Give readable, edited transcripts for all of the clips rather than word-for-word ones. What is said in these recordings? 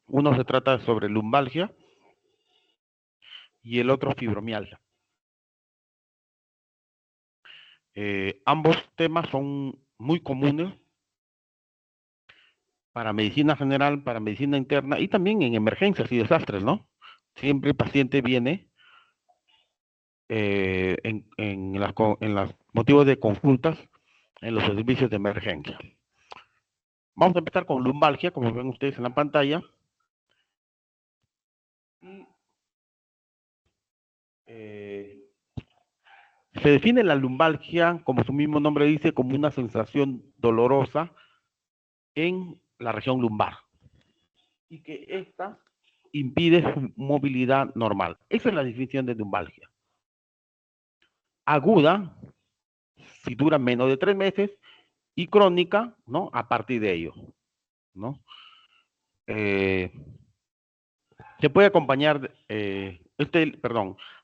Uno se trata sobre lumbalgia y el otro fibromialgia. Ambos temas son muy comunes para medicina general, para medicina interna y también en emergencias y desastres, ¿no? Siempre el paciente viene en los motivos de consultas en los servicios de emergencia. Vamos a empezar con lumbalgia, como ven ustedes en la pantalla. Se define la lumbalgia, como su mismo nombre dice, como una sensación dolorosa en la región lumbar y que esta impide su movilidad normal. Esa es la definición de lumbalgia. Aguda, si dura menos de 3 meses, y crónica, ¿no? A partir de ello, ¿no? Se puede acompañar,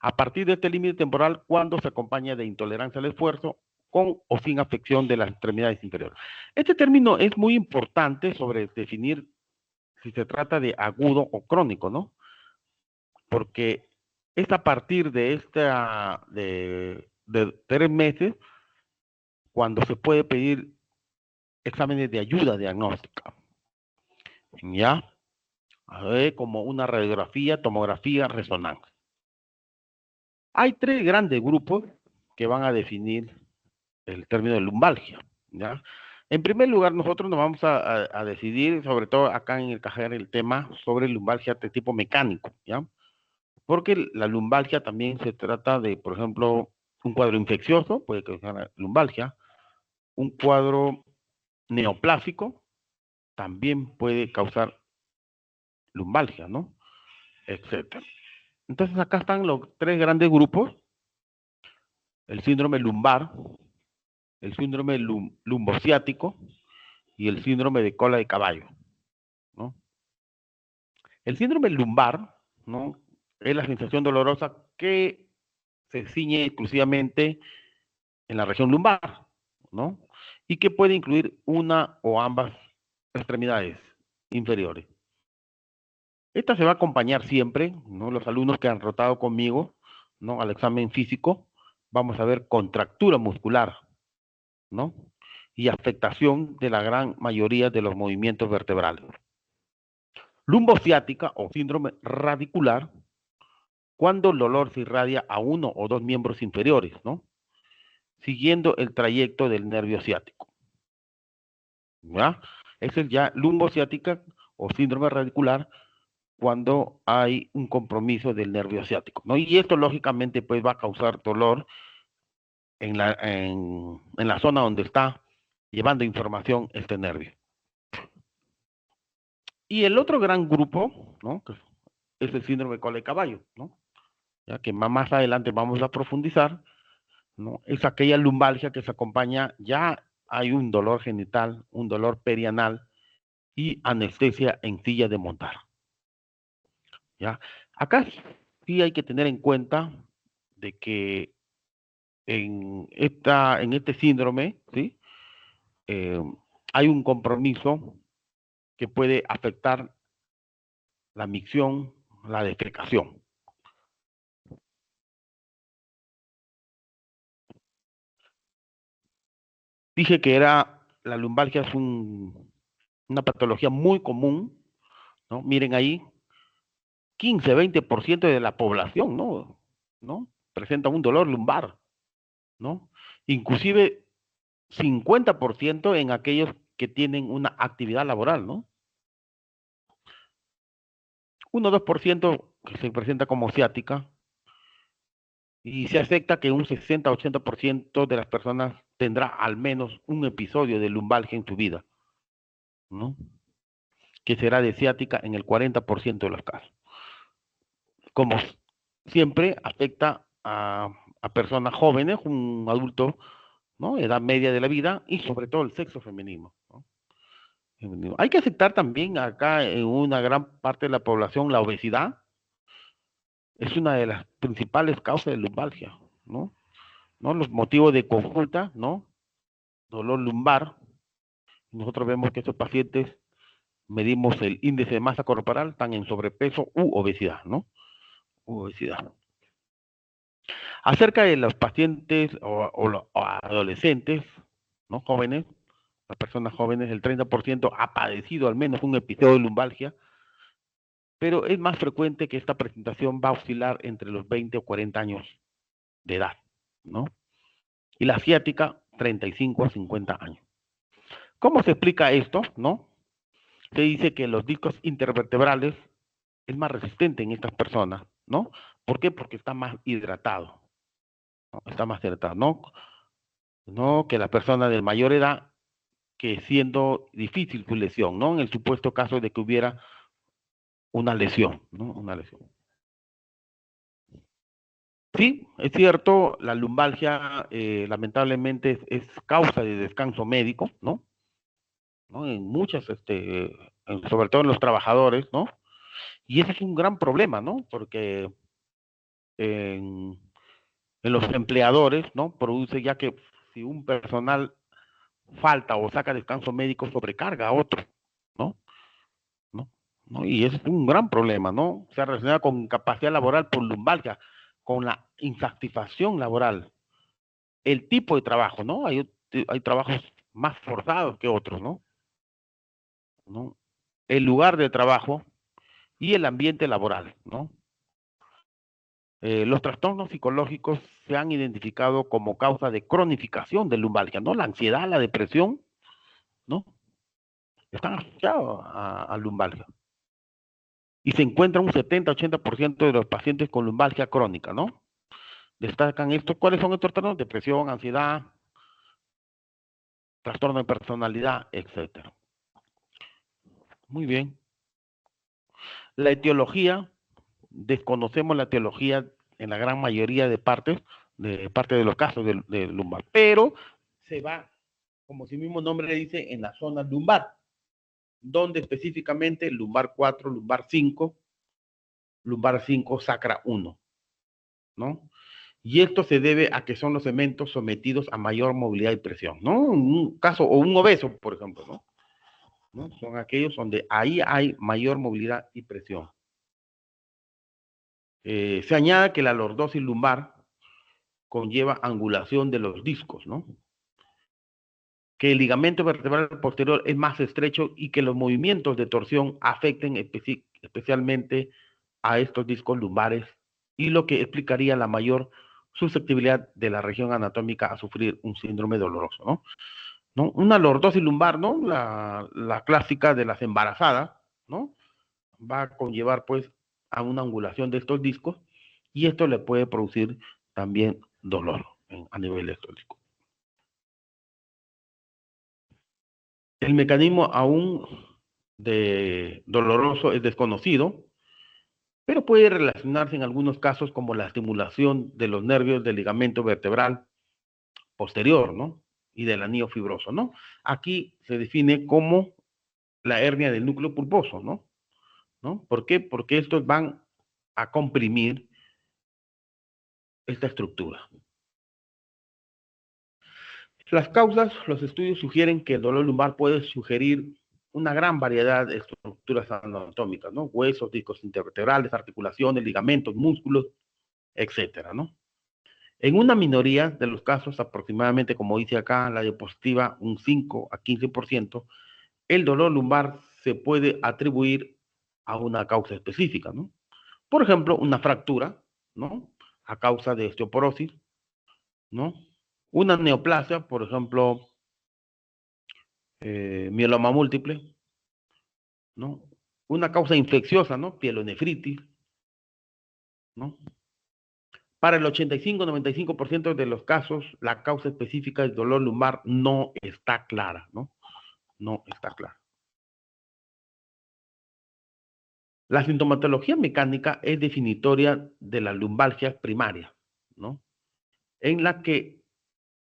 a partir de este límite temporal cuando se acompaña de intolerancia al esfuerzo con o sin afección de las extremidades inferiores. Este término es muy importante sobre definir si se trata de agudo o crónico, ¿no? Porque es a partir de 3 meses cuando se puede pedir exámenes de ayuda diagnóstica, ¿ya? A ver, como una radiografía, tomografía, resonancia. Hay 3 grandes grupos que van a definir el término de lumbalgia, ¿ya? En primer lugar, nosotros nos vamos a decidir, sobre todo acá en el cajero, el tema sobre lumbalgia de tipo mecánico, ¿ya? Porque la lumbalgia también se trata de, por ejemplo, un cuadro infeccioso, puede causar lumbalgia, un cuadro neoplásico también puede causar lumbalgia, ¿no? Etcétera. Entonces acá están los 3 grandes grupos: el síndrome lumbar, el síndrome lumbociático y el síndrome de cola de caballo, ¿no? El síndrome lumbar, ¿no? Es la sensación dolorosa que se ciñe exclusivamente en la región lumbar, ¿no? Y que puede incluir una o ambas extremidades inferiores. Esta se va a acompañar siempre, ¿no? Los alumnos que han rotado conmigo, ¿no? Al examen físico, vamos a ver contractura muscular, ¿no? Y afectación de la gran mayoría de los movimientos vertebrales. Lumbociática o síndrome radicular, cuando el dolor se irradia a uno o dos miembros inferiores, ¿no? Siguiendo el trayecto del nervio ciático, ¿ya? Ese es ya lumbociática o síndrome radicular cuando hay un compromiso del nervio ciático, ¿no? Y esto lógicamente pues va a causar dolor en la zona donde está llevando información este nervio. Y el otro gran grupo, ¿no? Que es el síndrome de cola de caballo, ¿no? Ya que más adelante vamos a profundizar, ¿no? Es aquella lumbalgia que se acompaña, ya hay un dolor genital, un dolor perianal y anestesia en silla de montar, ¿ya? Acá sí hay que tener en cuenta de que en este síndrome, ¿sí? Eh, hay un compromiso que puede afectar la micción, la defecación. Dije que la lumbalgia es una patología muy común, ¿no? Miren ahí, 15-20% de la población, ¿no? ¿no? Presenta un dolor lumbar, ¿no? Inclusive 50% en aquellos que tienen una actividad laboral, ¿no? 1-2% que se presenta como ciática, y se acepta que un 60-80% de las personas tendrá al menos un episodio de lumbalgia en su vida, ¿no? Que será de ciática en el 40% de los casos. Como siempre, afecta a personas jóvenes, un adulto, ¿no? Edad media de la vida y sobre todo el sexo femenino, ¿no? Hay que aceptar también acá en una gran parte de la población la obesidad es una de las principales causas de lumbalgia, ¿no? ¿No? Los motivos de consulta, ¿no? Dolor lumbar. Nosotros vemos que estos pacientes medimos el índice de masa corporal, están en sobrepeso u obesidad, ¿no? Obesidad. Acerca de los pacientes o adolescentes, ¿no? Jóvenes, las personas jóvenes, el 30% ha padecido al menos un episodio de lumbalgia, pero es más frecuente que esta presentación va a oscilar entre los 20 o 40 años de edad, ¿no? Y la asiática, 35 a 50 años. ¿Cómo se explica esto, no? Se dice que los discos intervertebrales es más resistente en estas personas, ¿no? ¿Por qué? Porque está más hidratado, ¿no? Está más hidratado, ¿no? ¿No? Que la persona de mayor edad, que siendo difícil su lesión, ¿no? En el supuesto caso de que hubiera una lesión, ¿no? Una lesión. Sí, es cierto, la lumbalgia lamentablemente es causa de descanso médico, ¿no? ¿No? En muchas, sobre todo en los trabajadores, ¿no? Y ese es un gran problema, ¿no? Porque en, en los empleadores, ¿no? Produce ya que si un personal falta o saca descanso médico, sobrecarga a otro, ¿no? ¿No? ¿No? Y ese es un gran problema, ¿no? Se relaciona con incapacidad laboral por lumbalgia, con la insatisfacción laboral, el tipo de trabajo, ¿no? Hay trabajos más forzados que otros, ¿no? ¿No? El lugar de trabajo y el ambiente laboral, ¿no? Los trastornos psicológicos se han identificado como causa de cronificación de lumbalgia, ¿no? La ansiedad, la depresión, ¿no? Están asociados a lumbalgia. Y se encuentra un 70-80% de los pacientes con lumbalgia crónica, ¿no? Destacan estos, ¿cuáles son estos trastornos? Depresión, ansiedad, trastorno de personalidad, etcétera. Muy bien. La etiología, desconocemos la etiología en la gran mayoría de parte de los casos de lumbar, pero se va, como su mismo nombre dice, en la zona lumbar, donde específicamente lumbar 4, lumbar 5, sacra 1, ¿no? Y esto se debe a que son los cementos sometidos a mayor movilidad y presión, ¿no? Un caso, o un obeso, por ejemplo, ¿no? ¿No? Son aquellos donde ahí hay mayor movilidad y presión. Se añade que la lordosis lumbar conlleva angulación de los discos, ¿no? Que el ligamento vertebral posterior es más estrecho y que los movimientos de torsión afecten especialmente a estos discos lumbares y lo que explicaría la mayor susceptibilidad de la región anatómica a sufrir un síndrome doloroso, ¿no? ¿No? Una lordosis lumbar, ¿no? La clásica de las embarazadas, ¿no? Va a conllevar pues a una angulación de estos discos y esto le puede producir también dolor a nivel estólico. El mecanismo aún de doloroso es desconocido, pero puede relacionarse en algunos casos como la estimulación de los nervios del ligamento vertebral posterior, ¿no? Y del anillo fibroso, ¿no? Aquí se define como la hernia del núcleo pulposo, ¿no? ¿No? ¿Por qué? Porque estos van a comprimir esta estructura. Las causas, los estudios sugieren que el dolor lumbar puede sugerir una gran variedad de estructuras anatómicas, ¿no? Huesos, discos intervertebrales, articulaciones, ligamentos, músculos, etcétera, ¿no? En una minoría de los casos, aproximadamente, como dice acá la diapositiva, un 5 a 15%, el dolor lumbar se puede atribuir a una causa específica, ¿no? Por ejemplo, una fractura, ¿no? A causa de osteoporosis, ¿no? Una neoplasia, por ejemplo, mieloma múltiple, ¿no? Una causa infecciosa, ¿no? Pielonefritis, ¿no? Para el 85-95% de los casos, la causa específica del dolor lumbar no está clara, ¿no? No está clara. La sintomatología mecánica es definitoria de la lumbalgia primaria, ¿no? En la que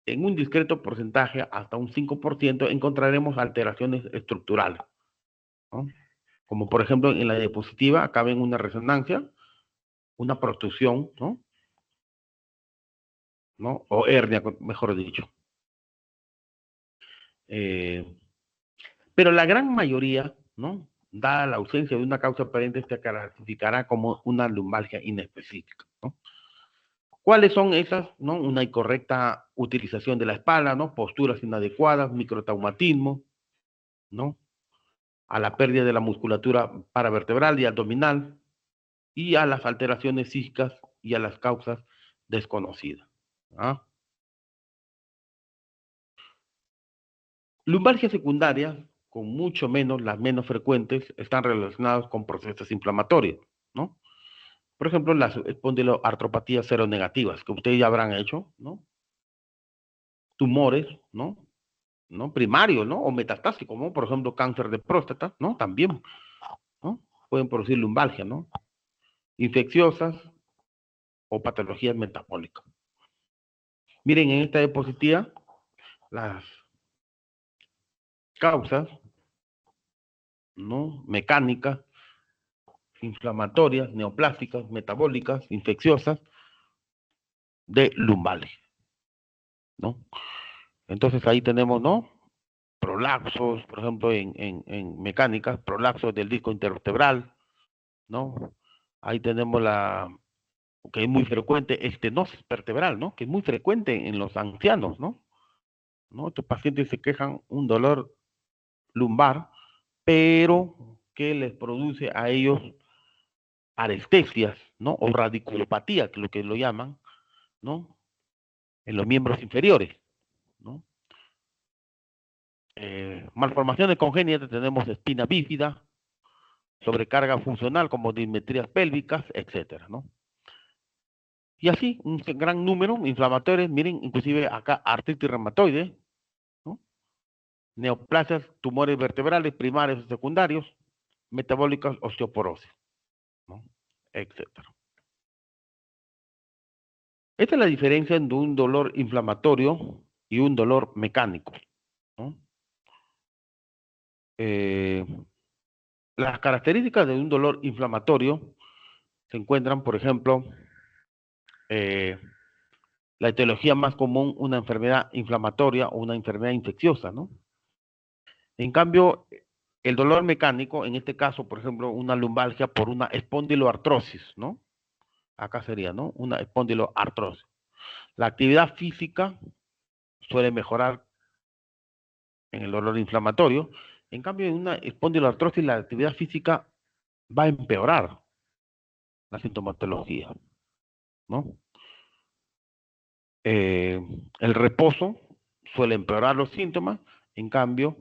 en un discreto porcentaje, hasta un 5%, encontraremos alteraciones estructurales, ¿no? Como por ejemplo en la diapositiva, acá ven una resonancia, una protrusión, ¿no? ¿No? O hernia, mejor dicho. Pero la gran mayoría, ¿no? dada la ausencia de una causa aparente, se clasificará como una lumbalgia inespecífica, ¿no? ¿Cuáles son esas? ¿No? Una incorrecta utilización de la espalda, ¿no? Posturas inadecuadas, microtraumatismo, ¿no? A la pérdida de la musculatura paravertebral y abdominal, y a las alteraciones psíquicas y a las causas desconocidas. ¿Ah? Lumbalgias secundarias, con mucho menos, las menos frecuentes, están relacionadas con procesos inflamatorios, ¿no? Por ejemplo, las espondiloartropatías seronegativas, que ustedes ya habrán hecho, ¿no? Tumores, ¿no? ¿No? Primarios, ¿no? O metastásicos, ¿no? Por ejemplo, cáncer de próstata, ¿no? También, ¿no? Pueden producir lumbalgia, ¿no? Infecciosas o patologías metabólicas. Miren, en esta diapositiva, las causas, ¿no? Mecánicas, inflamatorias, neoplásticas, metabólicas, infecciosas, de lumbalgia, ¿no? Entonces ahí tenemos, ¿no? Prolapsos, por ejemplo, en mecánicas, prolapsos del disco intervertebral, ¿no? Ahí tenemos la, que es muy frecuente, estenosis vertebral, ¿no? Que es muy frecuente en los ancianos, ¿no? ¿No? Estos pacientes se quejan un dolor lumbar, pero que les produce a ellos parestesias, ¿no? O radiculopatía, que es lo que lo llaman, ¿no? En los miembros inferiores, ¿no? Malformaciones congénitas tenemos espina bífida, sobrecarga funcional como dismetrías pélvicas, etcétera, ¿no? Y así, un gran número de inflamatorios, miren, inclusive acá artritis reumatoide, ¿no? Neoplasias, tumores vertebrales primarios o secundarios, metabólicas, osteoporosis, ¿no? Etcétera. Esta es la diferencia entre un dolor inflamatorio y un dolor mecánico, ¿no? Eh, las características de un dolor inflamatorio se encuentran, por ejemplo, la etiología más común, una enfermedad inflamatoria o una enfermedad infecciosa, ¿no? En cambio, el dolor mecánico, en este caso, por ejemplo, una lumbalgia por una espondiloartrosis, ¿no? Acá sería, ¿no? Una espondiloartrosis. La actividad física suele mejorar en el dolor inflamatorio. En cambio, en una espondiloartrosis, la actividad física va a empeorar la sintomatología, ¿no? El reposo suele empeorar los síntomas, en cambio,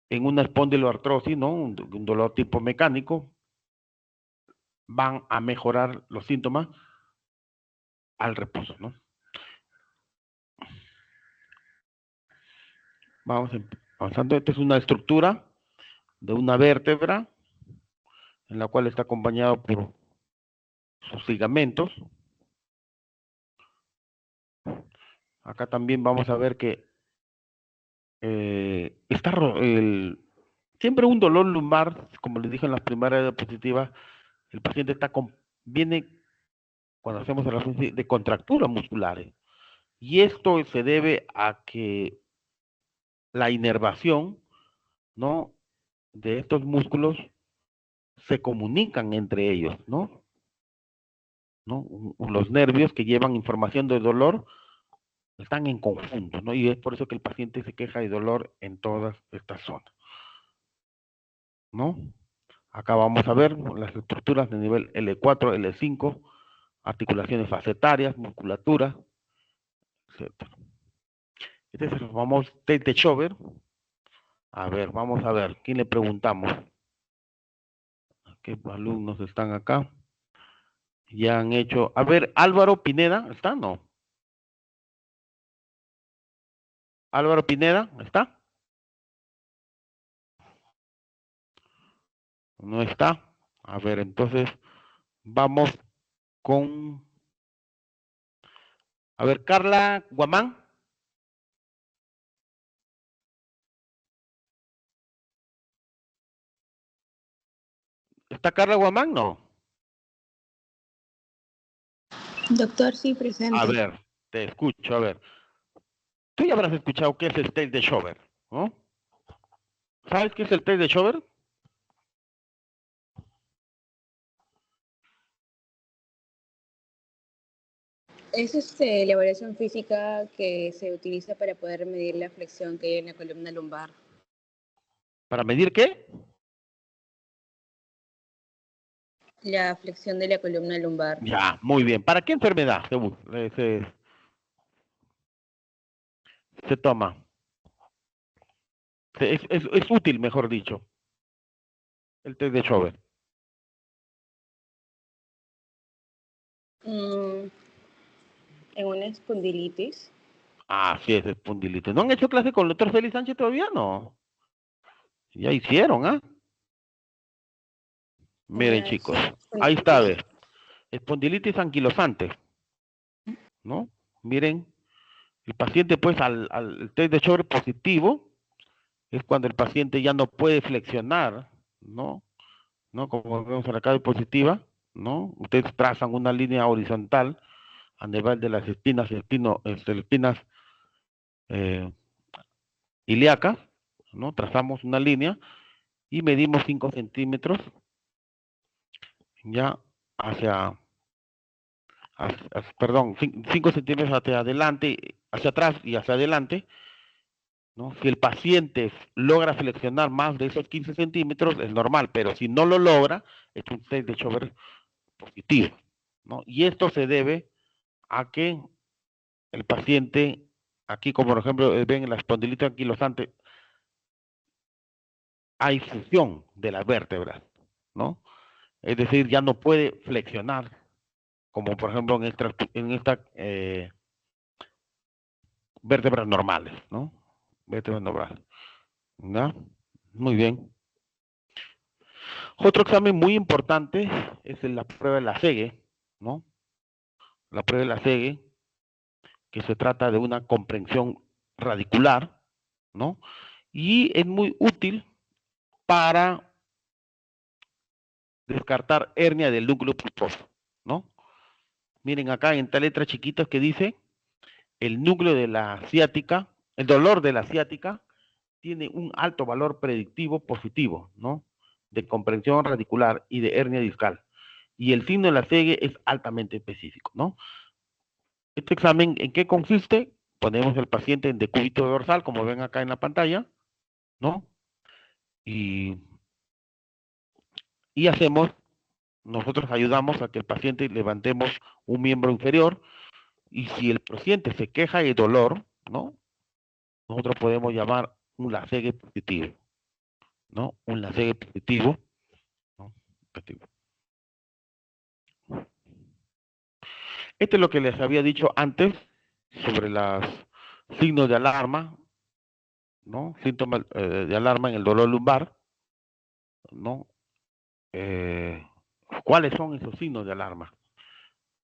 en una espondiloartrosis, ¿no? Un dolor tipo mecánico, van a mejorar los síntomas al reposo, ¿no? Vamos avanzando. Esta es una estructura de una vértebra en la cual está acompañado por sus ligamentos. Acá también vamos a ver que está siempre un dolor lumbar, como les dije en las primeras diapositivas, el paciente viene cuando hacemos el de contracturas musculares. Y esto se debe a que la inervación, ¿no? De estos músculos se comunican entre ellos, ¿no? ¿No? Los nervios que llevan información de dolor están en conjunto, ¿no? Y es por eso que el paciente se queja de dolor en todas estas zonas, ¿no? Acá vamos a ver las estructuras de nivel L4, L5, articulaciones facetarias, musculatura, etc. Este es el famoso test de Schober. A ver, vamos a ver, ¿quién le preguntamos? ¿Qué alumnos están acá? Ya han hecho. A ver, Álvaro Pineda, ¿está? No. Álvaro Pineda, ¿está? No está. A ver, entonces vamos con. A ver, Carla Guamán. ¿Está Carla Guamán? No. Doctor, sí, A presente. ver, te escucho, a ver. Tú ya habrás escuchado qué es el test de Schober, ¿no? ¿Sabes qué es el test de Schober? Es la evaluación física que se utiliza para poder medir la flexión que hay en la columna lumbar. ¿Para medir qué? La flexión de la columna lumbar. Ya, muy bien. ¿Para qué enfermedad se toma? Es útil, mejor dicho, el test de Schober. En una espondilitis. Ah, sí, es espondilitis. ¿No han hecho clase con el doctor Félix Sánchez todavía? No. Ya hicieron, ¿ah? Miren, chicos. Ahí está, ve. Espondilitis anquilosante, ¿no? Miren, el paciente, pues, al test de Schober positivo, es cuando el paciente ya no puede flexionar, ¿no? ¿No? Como vemos en la cara positiva, ¿no? Ustedes trazan una línea horizontal a nivel de las espinas ilíacas, ¿no? Trazamos una línea y medimos 5 centímetros ya hacia, perdón, 5 centímetros hacia adelante, hacia atrás y hacia adelante, ¿no? Si el paciente logra flexionar más de esos 15 centímetros, es normal, pero si no lo logra, es un test de Schober positivo, ¿no? Y esto se debe a que el paciente, aquí como por ejemplo ven en la espondilitis anquilosante, hay fusión de las vértebras, ¿no? Es decir, ya no puede flexionar, como por ejemplo en esta vértebras normales, ¿no? Vértebras normales, ¿no? Muy bien. Otro examen muy importante es la prueba de la SEGE, ¿no? La prueba de la SEGE, que se trata de una comprensión radicular, ¿no? Y es muy útil para descartar hernia del núcleo pulposo, ¿no? Miren acá en esta letra chiquita que dice el núcleo de la ciática, el dolor de la ciática tiene un alto valor predictivo positivo, ¿no? De comprensión radicular y de hernia discal. Y el signo de la SEGE es altamente específico, ¿no? Este examen, ¿en qué consiste? Ponemos al paciente en decúbito dorsal, como ven acá en la pantalla, ¿no? Y, y nosotros ayudamos a que el paciente levantemos un miembro inferior y si el paciente se queja de dolor, ¿no? Nosotros podemos llamar un LASEGE positivo, ¿no? Un LASEGE positivo, ¿no? Esto es lo que les había dicho antes sobre los signos de alarma, ¿no? Síntomas de alarma en el dolor lumbar, ¿no? ¿Cuáles son esos signos de alarma?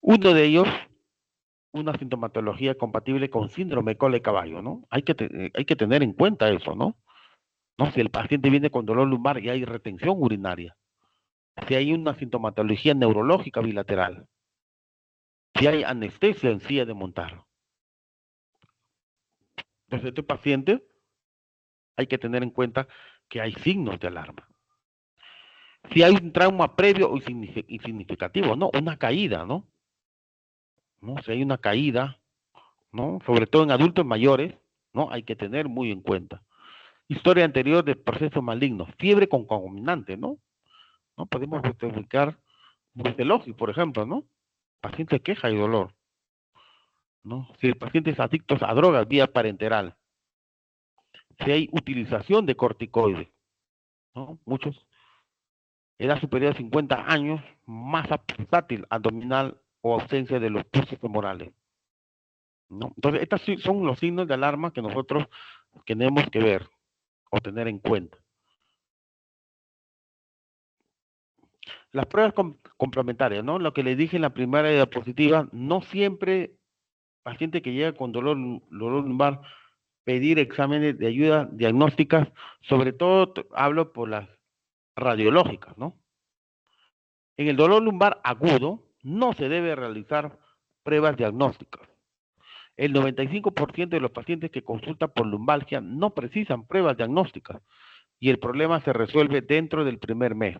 Uno de ellos, una sintomatología compatible con síndrome de cola de caballo, ¿no? Hay que tener en cuenta eso, ¿no? ¿No? Si el paciente viene con dolor lumbar y hay retención urinaria, si hay una sintomatología neurológica bilateral, si hay anestesia en silla de montar. Entonces, este paciente hay que tener en cuenta que hay signos de alarma. Si hay un trauma previo y significativo, ¿no? Una caída, ¿no? ¿No? Si hay una caída, ¿no? Sobre todo en adultos mayores, ¿no? Hay que tener muy en cuenta. Historia anterior de proceso maligno, fiebre concomitante, ¿no? ¿No? Podemos justificar brucelosis, por ejemplo, ¿no? Paciente queja y dolor, ¿no? Si el paciente es adicto a drogas vía parenteral, si hay utilización de corticoides, ¿no? Muchos, edad superior a 50 años, masa pulsátil abdominal o ausencia de los pulsos femorales, ¿no? Entonces, estos son los signos de alarma que nosotros tenemos que ver o tener en cuenta. Las pruebas complementarias, ¿no? Lo que les dije en la primera diapositiva, no siempre paciente que llega con dolor lumbar pedir exámenes de ayuda diagnósticas, sobre todo hablo por las radiológicas, ¿no? En el dolor lumbar agudo no se debe realizar pruebas diagnósticas. El 95% de los pacientes que consultan por lumbalgia no precisan pruebas diagnósticas y el problema se resuelve dentro del primer mes.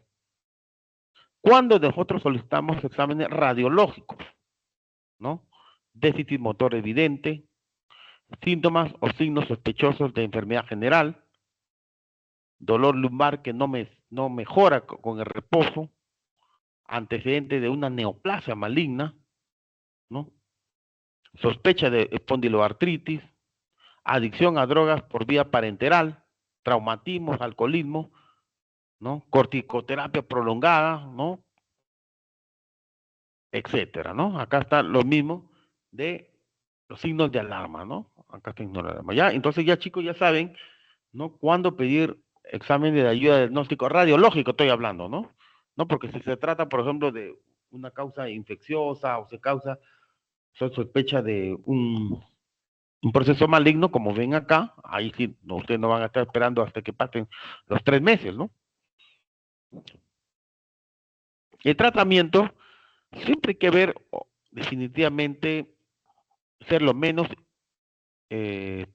Cuando nosotros solicitamos exámenes radiológicos, ¿no? déficit motor evidente, síntomas o signos sospechosos de enfermedad general, dolor lumbar que no mejora con el reposo, antecedente de una neoplasia maligna, ¿no? Sospecha de espondiloartritis, adicción a drogas por vía parenteral, traumatismos, alcoholismo, ¿no? Corticoterapia prolongada, ¿no? Etcétera, ¿no? Acá está lo mismo de los signos de alarma, ¿no? Acá está el signo de alarma. Ya, entonces ya chicos ya saben, ¿no? Cuándo pedir examen de ayuda de diagnóstico radiológico, estoy hablando, ¿no? No, porque si se trata, por ejemplo, de una causa infecciosa o se sospecha de un proceso maligno, como ven acá, ahí sí, no, ustedes no van a estar esperando hasta que pasen los 3 meses, ¿no? El tratamiento siempre hay que ver, definitivamente, ser lo menos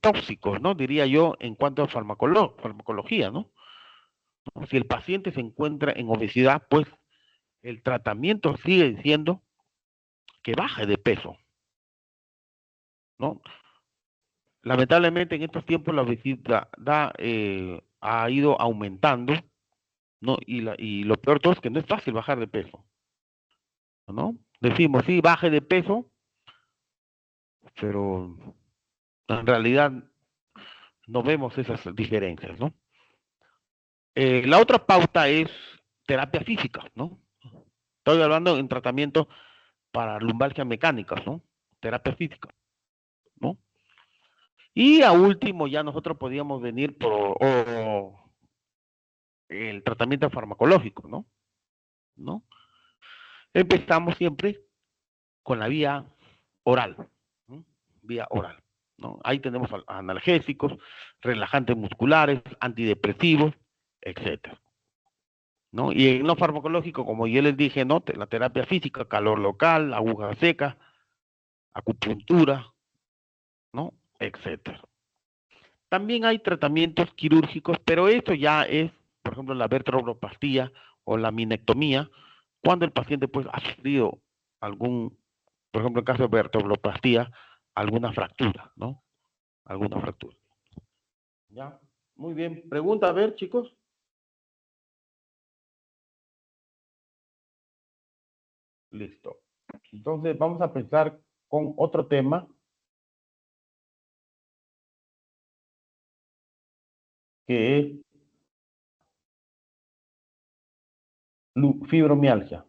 tóxicos, ¿no? Diría yo, en cuanto a farmacología, ¿no? Si el paciente se encuentra en obesidad, pues el tratamiento sigue siendo que baje de peso, ¿no? Lamentablemente en estos tiempos la obesidad ha ido aumentando, ¿no? Y lo peor de todo es que no es fácil bajar de peso, ¿no? Decimos, sí, baje de peso, pero en realidad no vemos esas diferencias, ¿no? La otra pauta es terapia física, ¿no? Estoy hablando en tratamiento para lumbalgia mecánica, ¿no? Terapia física, ¿no? Y a último ya nosotros podíamos venir por el tratamiento farmacológico, ¿no? ¿No? Empezamos siempre con la vía oral, ¿no? Vía oral, ¿no? Ahí tenemos analgésicos, relajantes musculares, antidepresivos, etcétera, ¿no? Y en lo farmacológico, como yo les dije, ¿no? La terapia física, calor local, aguja seca, acupuntura, ¿no? Etcétera. También hay tratamientos quirúrgicos, pero esto ya es, por ejemplo, la vertebroplastia o la minectomía, cuando el paciente pues ha sufrido algún, por ejemplo, en caso de vertebroplastia, alguna fractura, ¿no? Alguna fractura. ¿Ya? Muy bien. Pregunta, a ver, chicos. Listo. Entonces, vamos a empezar con otro tema que es fibromialgia.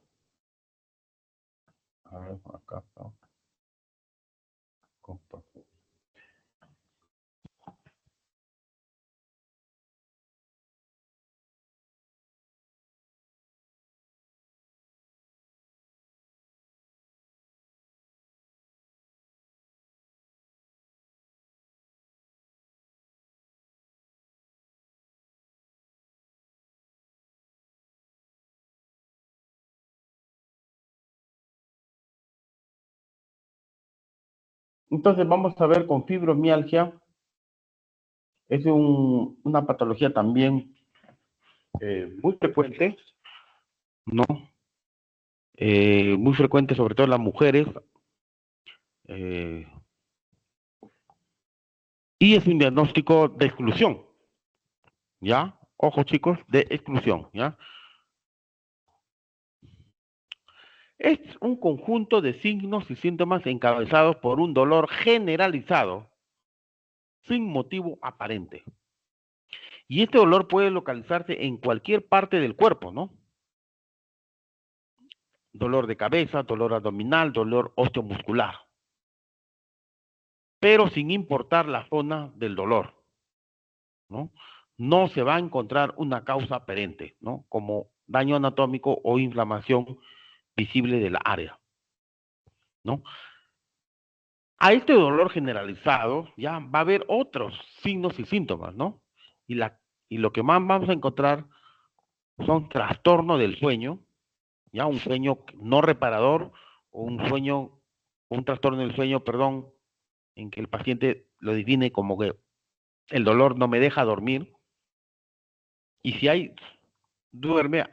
A ver, acá está. Entonces, vamos a ver con fibromialgia. Es una patología también muy frecuente, ¿no? Muy frecuente, sobre todo en las mujeres. Eh, y es un diagnóstico de exclusión, ¿ya? Ojo, chicos, de exclusión, ¿ya? Es un conjunto de signos y síntomas encabezados por un dolor generalizado, sin motivo aparente. Y este dolor puede localizarse en cualquier parte del cuerpo, ¿no? Dolor de cabeza, dolor abdominal, dolor osteomuscular, pero sin importar la zona del dolor, ¿no? No se va a encontrar una causa aparente, ¿no? Como daño anatómico o inflamación visible de la área, ¿no? A este dolor generalizado ya va a haber otros signos y síntomas, ¿no? Y, y lo que más vamos a encontrar son trastornos del sueño, ya un sueño no reparador o un trastorno del sueño, perdón, en que el paciente lo define como que el dolor no me deja dormir, y si hay, duerme,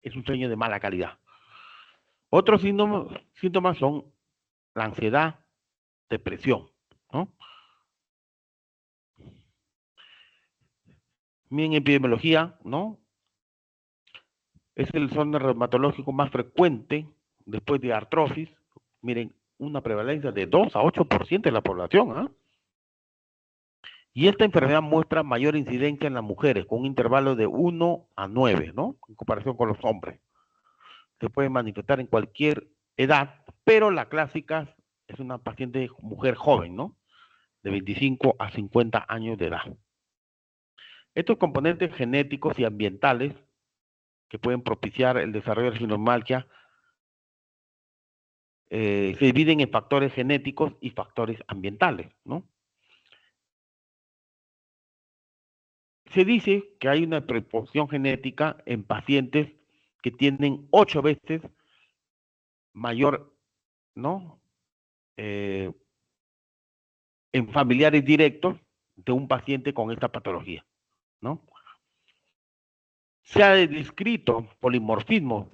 es un sueño de mala calidad. Otros síntomas son la ansiedad, depresión, ¿no? En epidemiología, ¿no? Es el desorden reumatológico más frecuente después de artrosis. Miren, una prevalencia de 2 a 8% de la población, ¿ah? Y esta enfermedad muestra mayor incidencia en las mujeres, con un intervalo de 1 a 9, ¿no? En comparación con los hombres. Se puede manifestar en cualquier edad, pero la clásica es una paciente mujer joven, ¿no? De 25 a 50 años de edad. Estos componentes genéticos y ambientales que pueden propiciar el desarrollo de fibromialgia se dividen en factores genéticos y factores ambientales, ¿no? Se dice que hay una predisposición genética en pacientes que tienen 8 veces mayor, ¿no? En familiares directos de un paciente con esta patología, ¿no? Se ha descrito polimorfismo,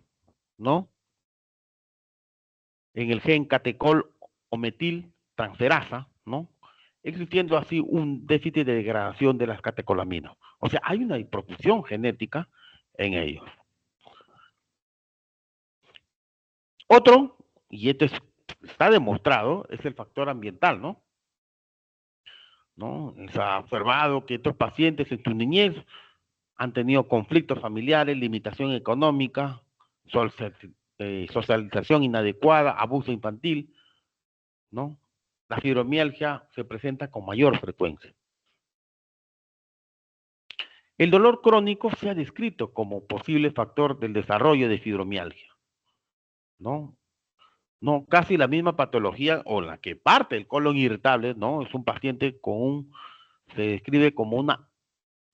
¿no? En el gen catecol o metil transferasa, ¿no? Existiendo así un déficit de degradación de las catecolaminas. O sea, hay una profusión genética en ellos. Otro, y esto está demostrado, es el factor ambiental, ¿no? ¿No? Se ha observado que estos pacientes en su niñez han tenido conflictos familiares, limitación económica, socialización inadecuada, abuso infantil, ¿no? La fibromialgia se presenta con mayor frecuencia. El dolor crónico se ha descrito como posible factor del desarrollo de fibromialgia, ¿no? No, casi la misma patología o la que parte del colon irritable, ¿no? Es un paciente con se describe como una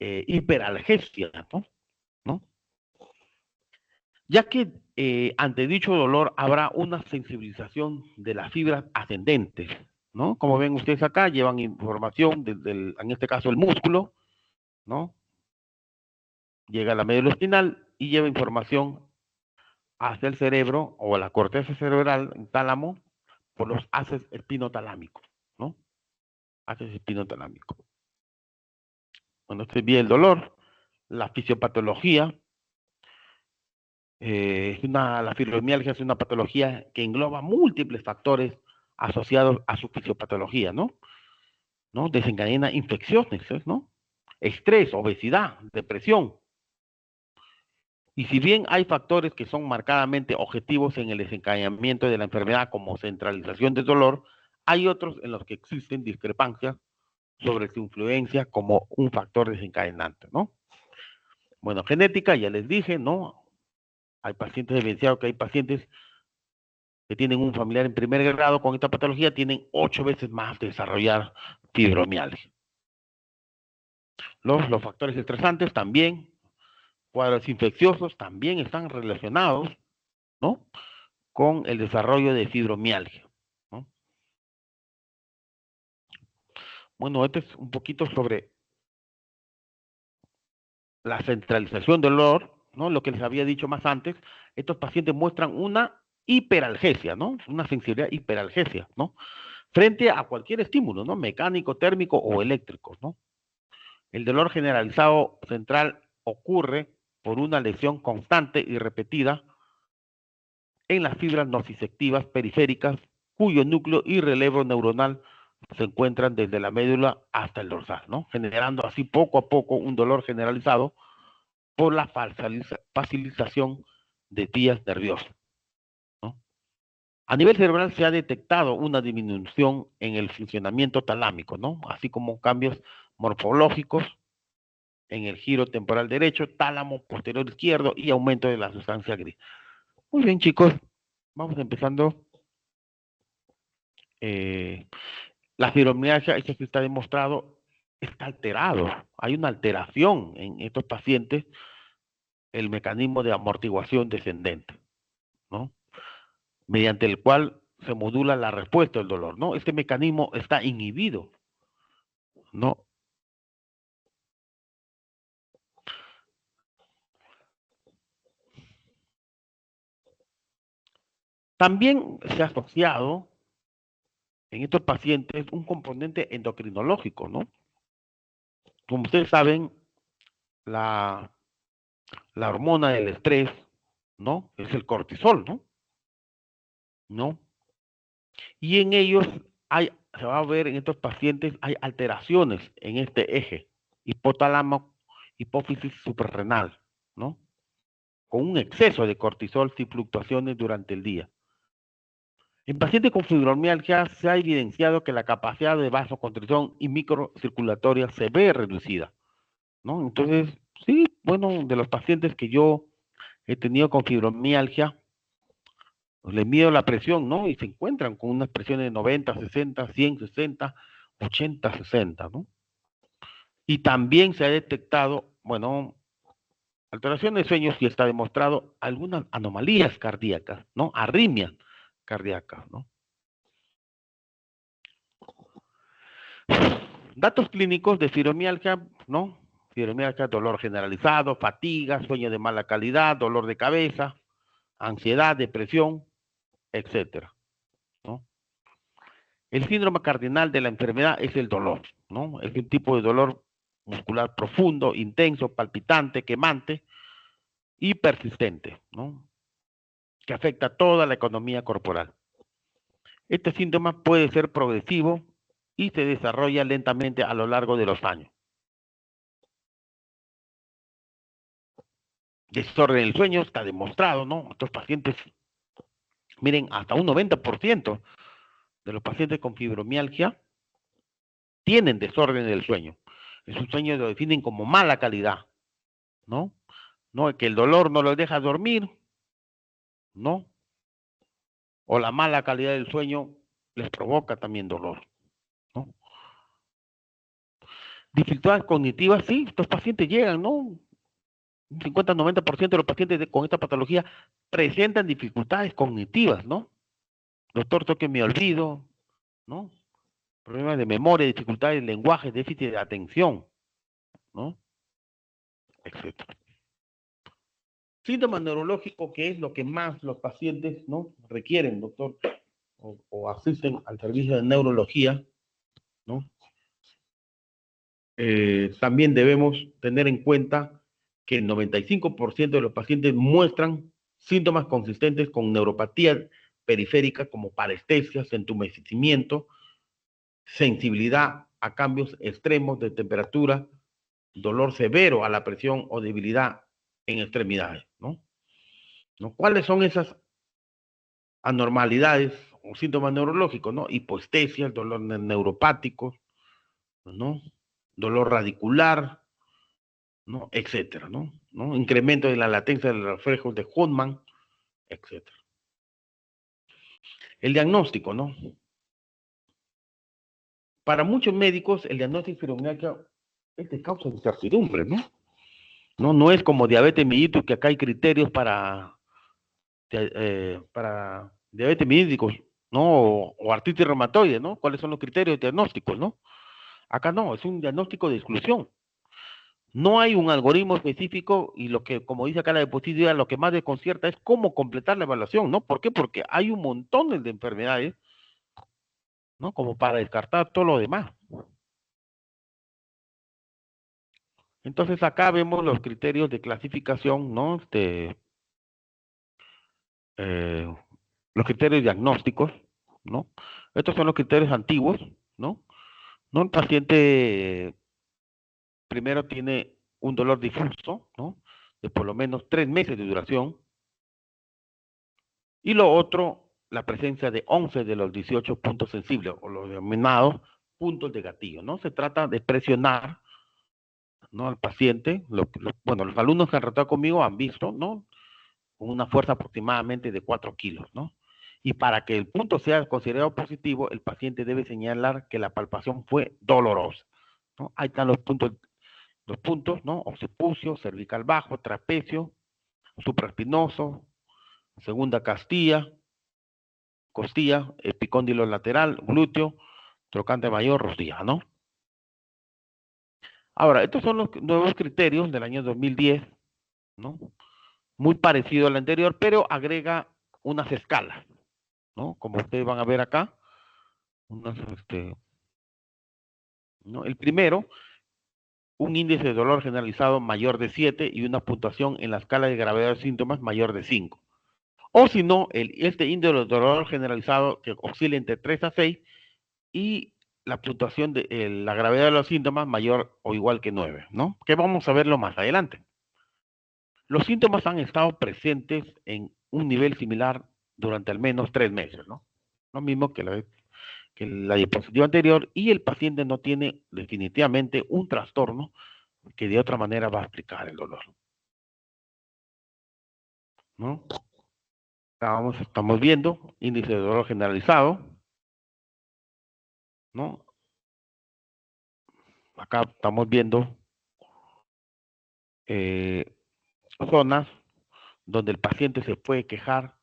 hiperalgesia, ¿no? ¿No? Ya que ante dicho dolor habrá una sensibilización de las fibras ascendentes, ¿no? Como ven ustedes acá, llevan información en este caso el músculo, ¿no? Llega a la médula espinal y lleva información hacia el cerebro o a la corteza cerebral, el tálamo, por los haces espinotalámicos, ¿no? Haces espinotalámicos. Bueno, este es bien el dolor, la fisiopatología. La fibromialgia es una patología que engloba múltiples factores asociados a su fisiopatología, ¿no? ¿No? Desencadena infecciones, ¿no? Estrés, obesidad, depresión. Y si bien hay factores que son marcadamente objetivos en el desencadenamiento de la enfermedad como centralización del dolor, hay otros en los que existen discrepancias sobre su influencia como un factor desencadenante, ¿no? Bueno, genética, ya les dije, ¿no? Hay pacientes evidenciados que hay pacientes que tienen un familiar en primer grado con esta patología, tienen 8 veces más de desarrollar fibromialgia. Los factores estresantes también, cuadros infecciosos también están relacionados, ¿no? Con el desarrollo de fibromialgia, ¿no? Bueno, esto es un poquito sobre la centralización del dolor, ¿no? Lo que les había dicho más antes, estos pacientes muestran una hiperalgesia, ¿no? Una sensibilidad hiperalgesia, ¿no? Frente a cualquier estímulo, ¿no? Mecánico, térmico o eléctrico, ¿no? El dolor generalizado central ocurre por una lesión constante y repetida en las fibras nociceptivas periféricas, cuyo núcleo y relevo neuronal se encuentran desde la médula hasta el dorsal, ¿no? Generando así poco a poco un dolor generalizado por la facilitación de vías nerviosas, ¿no? A nivel cerebral se ha detectado una disminución en el funcionamiento talámico, ¿no? Así como cambios morfológicos en el giro temporal derecho, tálamo posterior izquierdo y aumento de la sustancia gris. Muy bien, chicos, vamos empezando. Eh, la fibromialgia, esto que está demostrado, está alterado. Hay una alteración en estos pacientes, el mecanismo de amortiguación descendente, ¿no? Mediante el cual se modula la respuesta del dolor, ¿no? Este mecanismo está inhibido, ¿no? También se ha asociado en estos pacientes un componente endocrinológico, ¿no? Como ustedes saben, la, la hormona del estrés, ¿no? Es el cortisol, ¿no? ¿No? Y en ellos se va a ver en estos pacientes, hay alteraciones en este eje, hipotálamo, hipófisis suprarrenal, ¿no? Con un exceso de cortisol y fluctuaciones durante el día. En pacientes con fibromialgia se ha evidenciado que la capacidad de vasoconstricción y microcirculatoria se ve reducida, ¿no? Entonces, sí, bueno, de los pacientes que yo he tenido con fibromialgia, pues le mido la presión, ¿no? Y se encuentran con unas presiones de 90, 60, 100, 60, 80, 60, ¿no? Y también se ha detectado, bueno, alteración de sueños y está demostrado algunas anomalías cardíacas, ¿no? Arritmias cardíacas, ¿no? Datos clínicos de fibromialgia, ¿no? Fibromialgia, dolor generalizado, fatiga, sueño de mala calidad, dolor de cabeza, ansiedad, depresión, etcétera, ¿no? El síndrome cardinal de la enfermedad es el dolor, ¿no? Es un tipo de dolor muscular profundo, intenso, palpitante, quemante y persistente, ¿no? Que afecta toda la economía corporal. Este síntoma puede ser progresivo y se desarrolla lentamente a lo largo de los años. Desorden del sueño está demostrado, ¿no? Estos pacientes, miren, hasta un 90% de los pacientes con fibromialgia tienen desorden del sueño. Es un sueño lo definen como mala calidad, ¿no? ¿No? Que el dolor no los deja dormir, ¿no? O la mala calidad del sueño les provoca también dolor, ¿no? Dificultades cognitivas, sí, estos pacientes llegan, ¿no? Un 50-90% de los pacientes con esta patología presentan dificultades cognitivas, ¿no? Doctor, toque me olvido, ¿no? Problemas de memoria, dificultades de lenguaje, déficit de atención, ¿no? Etcétera. Síntomas neurológicos, que es lo que más los pacientes, ¿no? Requieren, doctor, o asisten al servicio de neurología, ¿no? También debemos tener en cuenta que el 95% de los pacientes muestran síntomas consistentes con neuropatía periférica como parestesia, entumecimiento, sensibilidad a cambios extremos de temperatura, dolor severo a la presión o debilidad en extremidades, ¿no? ¿No? ¿Cuáles son esas anormalidades o síntomas neurológicos, ¿no? Hipoestesia, dolor neuropático, ¿no? Dolor radicular, ¿no? Etcétera, ¿no? ¿No? Incremento de la latencia de los reflejos de Hoffman, etcétera. El diagnóstico, ¿no? Para muchos médicos, el diagnóstico de fibromialgia es de causa de incertidumbre, ¿no? No es como diabetes mellitus, que acá hay criterios para diabetes mellitus, ¿no? O artritis reumatoide, ¿no? ¿Cuáles son los criterios diagnósticos, ¿no? Acá no, es un diagnóstico de exclusión. No hay un algoritmo específico y lo que, como dice acá la diapositiva, lo que más desconcierta es cómo completar la evaluación, ¿no? ¿Por qué? Porque hay un montón de enfermedades, ¿no? Como para descartar todo lo demás. Entonces acá vemos los criterios de clasificación, ¿no? Eh, los criterios diagnósticos, ¿no? Estos son los criterios antiguos, ¿no? ¿No? El paciente primero tiene un dolor difuso, ¿no? De por lo menos 3 meses de duración. Y lo otro, la presencia de 11 de los 18 puntos sensibles, o los denominados puntos de gatillo, ¿no? Se trata de presionar, ¿no? Al paciente. Bueno, los alumnos que han tratado conmigo han visto, ¿no? Con una fuerza aproximadamente de 4 kilos, ¿no? Y para que el punto sea considerado positivo, el paciente debe señalar que la palpación fue dolorosa, ¿no? Ahí están los puntos, ¿no? Occipucio, cervical bajo, trapecio, supraespinoso, segunda costilla, epicóndilo lateral, glúteo, trocante mayor, rodilla, ¿no? Ahora, estos son los nuevos criterios del año 2010, ¿no? Muy parecido al anterior, pero agrega unas escalas, ¿no? Como ustedes van a ver acá, unas, ¿no? El primero, un índice de dolor generalizado mayor de 7 y una puntuación en la escala de gravedad de síntomas mayor de 5. O si no, este índice de dolor generalizado que oscila entre 3 a 6 y la puntuación de la gravedad de los síntomas mayor o igual que 9, ¿no? Que vamos a verlo más adelante. Los síntomas han estado presentes en un nivel similar durante al menos 3 meses, ¿no? Lo mismo que la diapositiva anterior, y el paciente no tiene definitivamente un trastorno que de otra manera va a explicar el dolor, ¿no? Estamos viendo índice de dolor generalizado, ¿no? Acá estamos viendo eh, zonas donde el paciente se puede quejar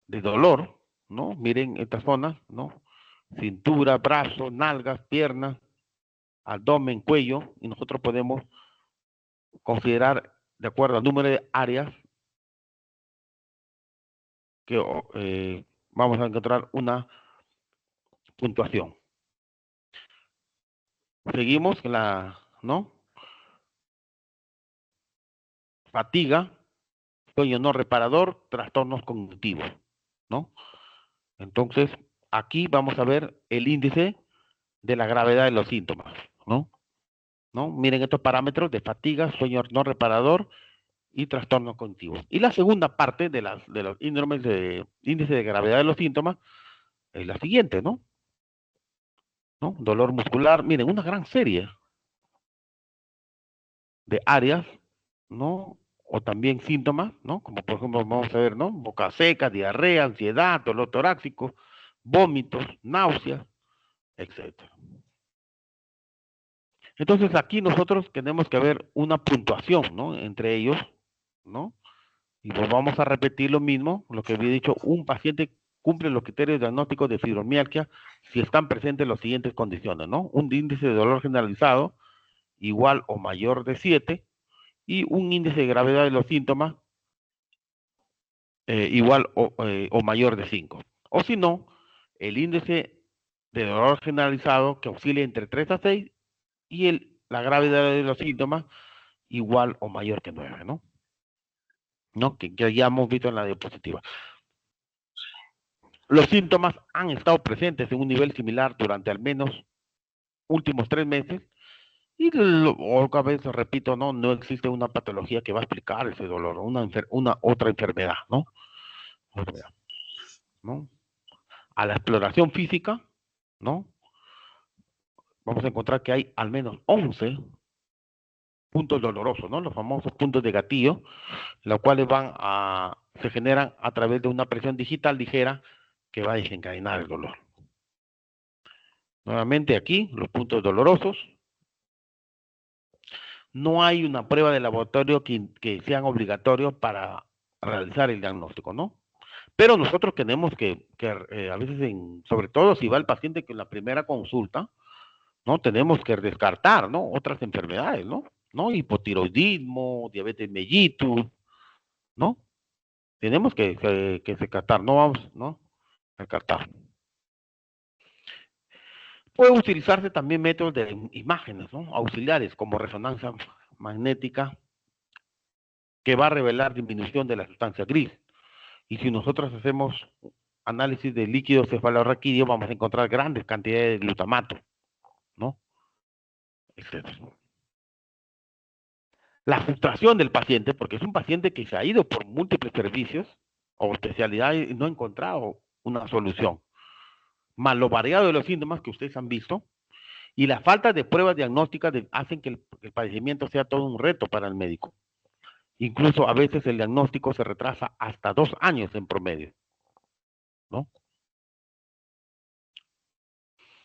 de dolor, ¿no? Miren estas zonas, ¿no? Cintura, brazos, nalgas, piernas, abdomen, cuello, y nosotros podemos considerar, de acuerdo al número de áreas, que vamos a encontrar una puntuación. Seguimos ¿no? Fatiga, sueño no reparador, trastornos cognitivos, ¿no? Entonces, aquí vamos a ver el índice de la gravedad de los síntomas, ¿no? ¿No? Miren estos parámetros de fatiga, sueño no reparador y trastornos cognitivos. Y la segunda parte de los índice de gravedad de los síntomas es la siguiente, ¿no? ¿No? Dolor muscular, miren, una gran serie de áreas, ¿no? O también síntomas, ¿no? Como por ejemplo, vamos a ver, ¿no? Boca seca, diarrea, ansiedad, dolor torácico, vómitos, náuseas, etcétera. Entonces aquí nosotros tenemos que ver una puntuación, ¿no? Entre ellos, ¿no? Y pues vamos a repetir lo mismo, lo que había dicho, un paciente cumple los criterios diagnósticos de fibromialgia si están presentes las siguientes condiciones, ¿no? Un índice de dolor generalizado igual o mayor de 7 y un índice de gravedad de los síntomas igual o mayor de 5. O si no, el índice de dolor generalizado que oscila entre 3 a 6 y la gravedad de los síntomas igual o mayor que 9, ¿no? ¿No? Que ya hemos visto en la diapositiva. Los síntomas han estado presentes en un nivel similar durante al menos últimos 3 meses y otra vez repito, no existe una patología que va a explicar ese dolor, una otra enfermedad, ¿no? ¿No? A la exploración física, ¿no? Vamos a encontrar que hay al menos 11 puntos dolorosos, ¿no? Los famosos puntos de gatillo, los cuales se generan a través de una presión digital ligera que va a desencadenar el dolor. Nuevamente aquí, los puntos dolorosos. No hay una prueba de laboratorio que sean obligatorios para realizar el diagnóstico, ¿no? Pero nosotros tenemos que a veces, sobre todo si va el paciente que en la primera consulta, ¿no? Tenemos que descartar, ¿no? Otras enfermedades, ¿no? ¿No? Hipotiroidismo, diabetes mellitus, ¿no? Tenemos que descartar, no vamos, ¿no? Descartar. Puede utilizarse también métodos de imágenes, ¿no? Auxiliares, como resonancia magnética, que va a revelar disminución de la sustancia gris. Y si nosotros hacemos análisis de líquido cefalorraquídeo, vamos a encontrar grandes cantidades de glutamato, ¿no? Etcétera. La frustración del paciente, porque es un paciente que se ha ido por múltiples servicios o especialidades y no ha encontrado una solución. Más lo variado de los síntomas que ustedes han visto y la falta de pruebas diagnósticas hacen que el padecimiento sea todo un reto para el médico. Incluso a veces el diagnóstico se retrasa hasta 2 años en promedio, ¿no?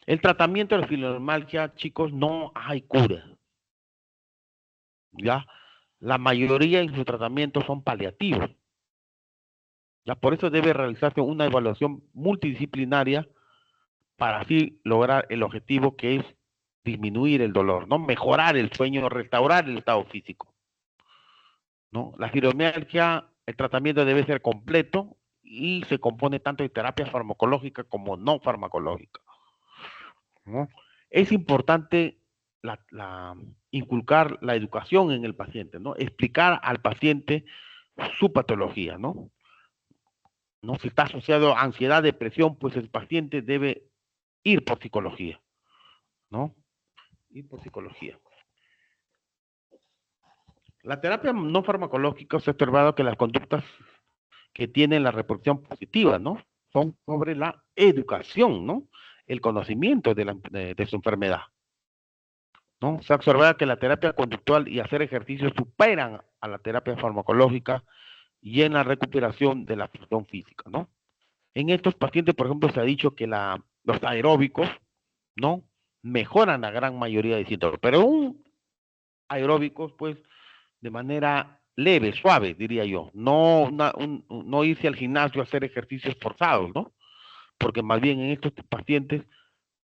El tratamiento de la fibromialgia, chicos, no hay cura. ¿Ya? La mayoría en su tratamiento son paliativos. ¿Ya? Por eso debe realizarse una evaluación multidisciplinaria para así lograr el objetivo que es disminuir el dolor, ¿no? Mejorar el sueño, restaurar el estado físico, ¿no? La fibromialgia, el tratamiento debe ser completo y se compone tanto de terapia farmacológica como no farmacológica, ¿no? Es importante inculcar la educación en el paciente, ¿no? Explicar al paciente su patología, ¿no? ¿No? Si está asociado a ansiedad, depresión, pues el paciente debe ir por psicología, ¿no? Ir por psicología. La terapia no farmacológica se ha observado que las conductas que tienen la reproducción positiva, ¿no? Son sobre la educación, ¿no? El conocimiento de su enfermedad, ¿no? Se ha observado que la terapia conductual y hacer ejercicio superan a la terapia farmacológica y en la recuperación de la función física, ¿no? En estos pacientes, por ejemplo, se ha dicho que los aeróbicos, ¿no? Mejoran la gran mayoría de síntomas, pero un aeróbicos, pues, de manera leve, suave, diría yo. No irse al gimnasio a hacer ejercicios forzados, ¿no? Porque más bien en estos pacientes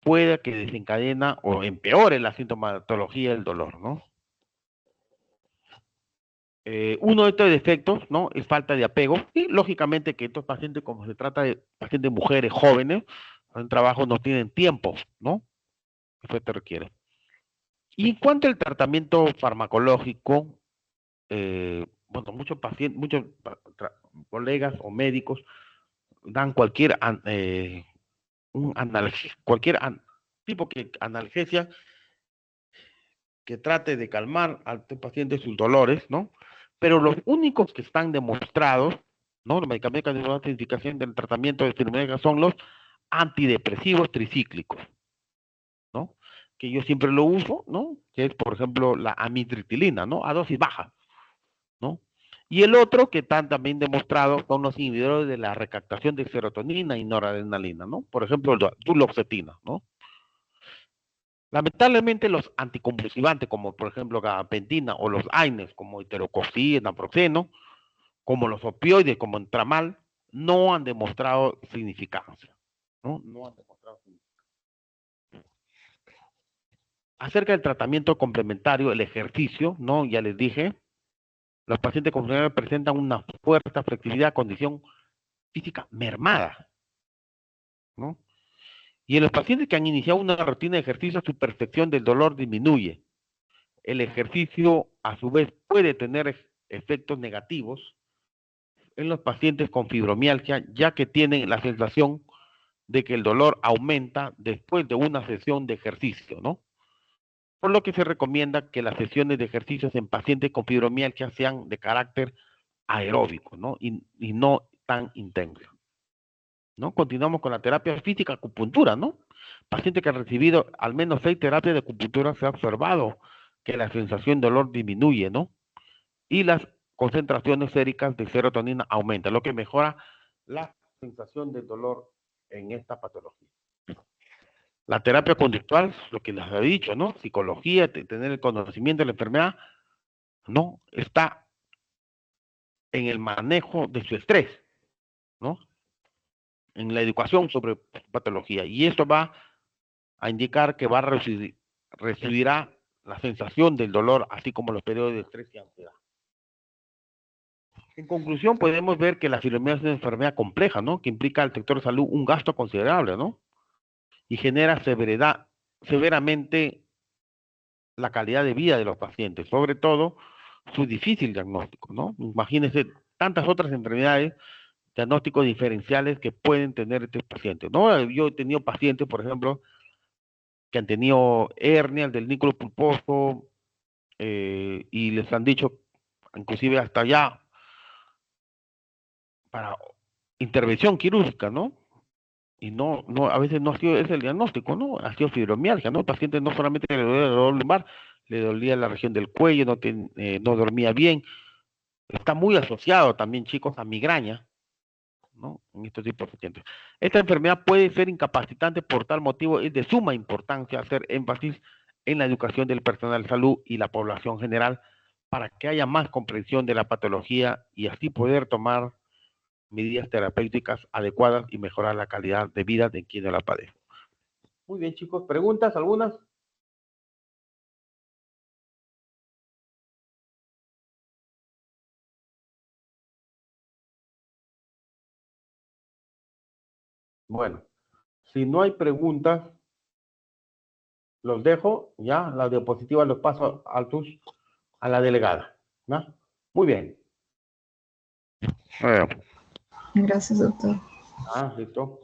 puede que desencadena o empeore la sintomatología del dolor, ¿no? Uno de estos defectos, ¿no? Es falta de apego. Y lógicamente que estos pacientes, como se trata de pacientes mujeres jóvenes, en trabajo no tienen tiempo, ¿no? Eso te requiere. Y en cuanto al tratamiento farmacológico, bueno, muchos pacientes, colegas o médicos dan cualquier tipo de analgesia que trate de calmar al paciente sus dolores, ¿no? Pero los únicos que están demostrados, ¿no? Los medicamentos de identificación del tratamiento de enfermedades son los antidepresivos tricíclicos, ¿no? Que yo siempre lo uso, ¿no? Que es, por ejemplo, la amitriptilina, ¿no? A dosis baja, ¿no? Y el otro que están también demostrados son los inhibidores de la recaptación de serotonina y noradrenalina, ¿no? Por ejemplo, duloxetina, ¿no? Lamentablemente los anticonvulsivantes, como por ejemplo gabapentina o los AINES, como heterocoxib, naproxeno, como los opioides, como el tramal, no han demostrado significancia, ¿no? No han demostrado significancia. Acerca del tratamiento complementario, el ejercicio, ¿no? Ya les dije, los pacientes con enfermedad presentan una fuerza flexibilidad, condición física mermada, ¿no? Y en los pacientes que han iniciado una rutina de ejercicio, su percepción del dolor disminuye. El ejercicio, a su vez, puede tener efectos negativos en los pacientes con fibromialgia, ya que tienen la sensación de que el dolor aumenta después de una sesión de ejercicio, ¿no? Por lo que se recomienda que las sesiones de ejercicios en pacientes con fibromialgia sean de carácter aeróbico, ¿no? Y no tan intenso, ¿no? Continuamos con la terapia física, acupuntura, ¿no? Paciente que ha recibido al menos 6 terapias de acupuntura se ha observado que la sensación de dolor disminuye, ¿no? Y las concentraciones séricas de serotonina aumentan, lo que mejora la sensación de dolor en esta patología. La terapia conductual, lo que les he dicho, ¿no? Psicología, tener el conocimiento de la enfermedad, ¿no? Está en el manejo de su estrés, ¿no? En la educación sobre patología. Y esto va a indicar que recibirá la sensación del dolor, así como los periodos de estrés y ansiedad. En conclusión, podemos ver que la fibromialgia es una enfermedad compleja, ¿no? Que implica al sector de salud un gasto considerable, ¿no? Y genera severamente la calidad de vida de los pacientes, sobre todo su difícil diagnóstico, ¿no? Imagínense tantas otras enfermedades, diagnósticos diferenciales que pueden tener estos pacientes, ¿no? Yo he tenido pacientes, por ejemplo, que han tenido hernias del núcleo pulposo y les han dicho, inclusive hasta ya, para intervención quirúrgica, ¿no? Y a veces no ha sido ese el diagnóstico, ¿no? Ha sido fibromialgia, ¿no? El paciente no solamente le dolía el dolor lumbar, le dolía la región del cuello, no dormía bien. Está muy asociado también, chicos, a migraña, ¿no? En estos tipos de pacientes. Esta enfermedad puede ser incapacitante, por tal motivo es de suma importancia hacer énfasis en la educación del personal de salud y la población general para que haya más comprensión de la patología y así poder tomar medidas terapéuticas adecuadas y mejorar la calidad de vida de quienes la padecen. Muy bien, chicos. ¿Preguntas algunas? Bueno, si no hay preguntas, los dejo, ya, las diapositivas los paso a la delegada, ¿no? Muy bien. Gracias, doctor. Listo.